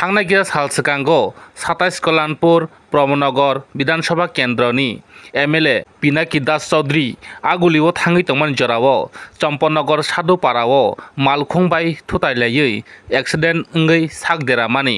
थांनाय सालसिगांगो 27 कल्याणपुर प्रमनगर विधानसभा केन्द्रनि एमएलए पिनाकी दास चौधरी आगुलिओ थाङै तंमान जराओ चम्पनगर सादुपाराओ मालखं बाय थुतायलायै एक्सिडेंट ओंगै सागदेरामानि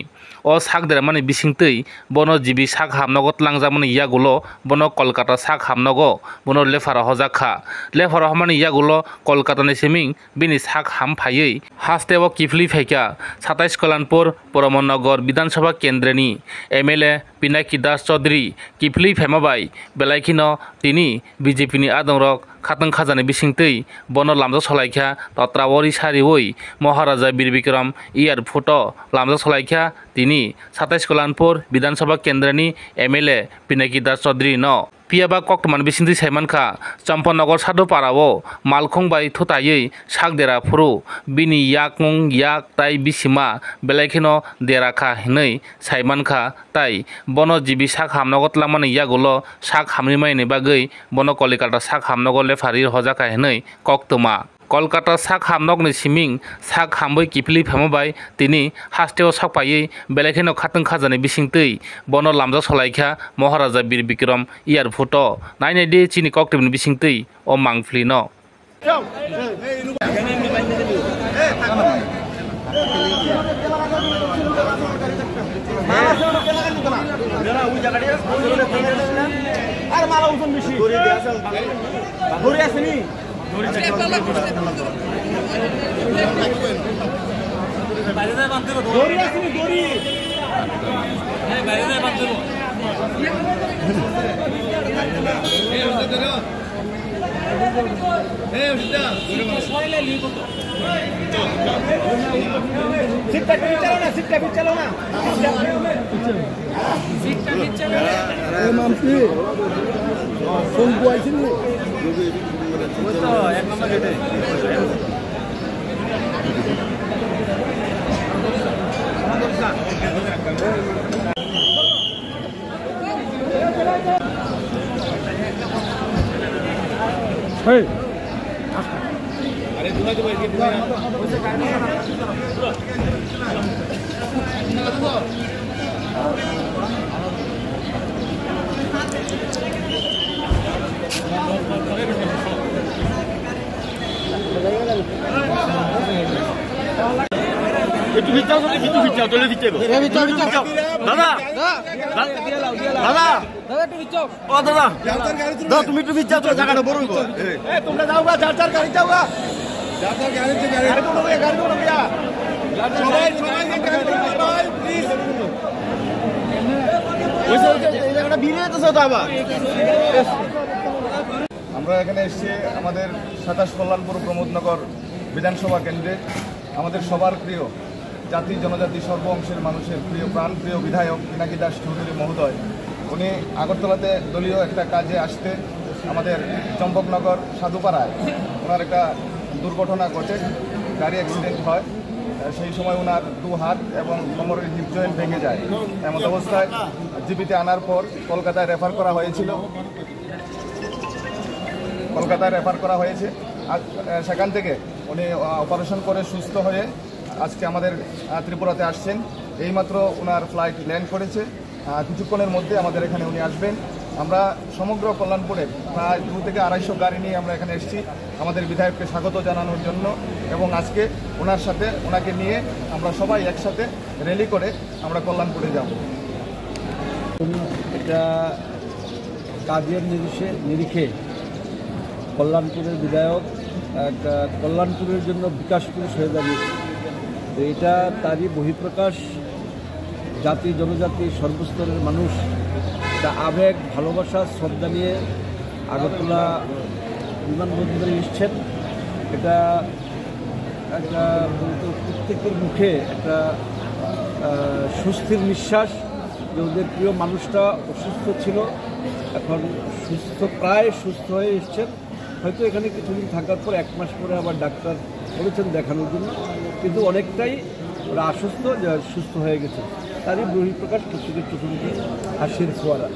o sakderamani bisingtui bono jibi sak hamnogo tlangjakmani yagulo bono Kolkata sak hamnogo bono lefara hojakha lefara hamani yagulo Kolkata ni siming bini sak hamphaiयै hasteo kifli phaika 27 Kalyanpur Pramodnagar विधानसभा केन्द्रनि एमएलए पिनाकी दास चौधरी किफली फेमाबाय बेलायखिनो तिनि बीजेपी नि आदंरक खातों खाजानि बिसिंतै बनो लामजा सलायख्या तत्रावरी सारिवै महाराजा बीर बिक्रम एयारपोर्ट लामजा सलायख्या तिनि 27 कल्याणपुर विधानसभा केन्द्रनि एमएलए पिनाकी दास चौधरी न पियाबा कक्टमान बिसिंतै साइमानखा चम्पनगर सादुपाराओ मालखं बाय थुतायै सागदेरा फुरु बिनि याकमुं याक ताई बिसिमा बेलायखिनो देराखा हिनै साइमानखा ताई बनो जिबि sak hamnogo tlangmani yagulo sak hamni maini bagui bono Kolkata sak hamnogo lefari hojaka hinai koktuma Kolkata sak hamnog ni siming sak hamboi kifli phemabai tini hasteo sakpaiयै बेलायखिनो खातों खाजानि बिसिंतै bono lamja solaikha Maharaja Bir Bikram airport नायनायदि chini koktimni बिसिंतै o mangfli no Hey. Itu bicara soal itu bicara, tolong bicara. Bicara. Dada. Dada. Dada itu bicara. Oh dada. Dada, তুমি একটু bicara তো জায়গাটা বড় হইবো। এই তোমরা যাও গা, চার গাড়ি যাও গা। চার গাড়ি তো গাড়ি তো লোকে গাড়ি তো লোকে। সবাই ভাই প্লিজ। ওই এই জায়গাটা ভিড়ে যেতেছে তো আবার। আমরা এখানে এসেছি আমাদের 27 কল্যাণপুর প্রমোদনগর বিধানসভা কেন্দ্রে আমাদের সবার প্রিয় জাতি জনজাতি সর্ব অংশের মানুষের প্রিয় প্রাণপ্রিয় বিধায়ক পিনাকি দাস চৌধুরী মহোদয় উনি আগরতলাতে দলীয় একটা কাজে আসতে আমাদের চম্পকনগর সাধুপাড়ায় ওনার একটা দুর্ঘটনা ঘটে গাড়ি অ্যাক্সিডেন্ট হয় সেই সময় ওনার দু হাত এবং কোমরের হিপ জয়েন্ট ভেঙে যায় এমন অবস্থায় জিবিতে আনার পর কলকাতায় রেফার করা হয়েছিল আর সেখান থেকে উনি অপারেশন করে সুস্থ হয়ে আজকে আমাদের ত্রিপুরাতে আসছেন এইমাত্র ওনার ফ্লাইট ল্যান্ড করেছে কিছুক্ষণের মধ্যে আমাদের এখানে উনি আসবেন আমরা সমগ্র কল্যাণপুরে প্রায় 200 থেকে 250 গাড়ি নিয়ে আমরা এখানে এসেছি আমাদের বিধায়ককে স্বাগত জানানোর জন্য এবং আজকে ওনার সাথে ওনাকে নিয়ে আমরা সবাই একসাথে র্যালি করে আমরা কল্যাণপুরে যাব এটা কাজের নিরিখে কল্যাণপুরের বিধায়ক কল্যাণপুরের জন্য বিকাশ পুরুষ হয়ে দাঁড়িয়েছে তো এটা তারই বহিঃপ্রকাশ জাতি জনজাতি সর্বস্তরের মানুষ একটা আবেগ ভালোবাসা শ্রদ্ধা নিয়ে আগরতলা বিমানবন্দরে এসছেন এটা একটা প্রত্যেকের মুখে একটা স্বস্তির নিঃশ্বাস যে ওদের প্রিয় মানুষটা অসুস্থ ছিল এখন প্রায় সুস্থ হয়ে এসছেন হয়তো এখানে কিছুদিন থাকার পর 1 মাস পরে আবার ডাক্তার বলেছেন দেখানোর জন্য কিন্তু অনেকটাই ওরা আশ্বস্ত যে সুস্থ হয়ে গেছে তারই বহিঃপ্রকাশ প্রত্যেকের চোখে মুখে হাসির ফোয়ারা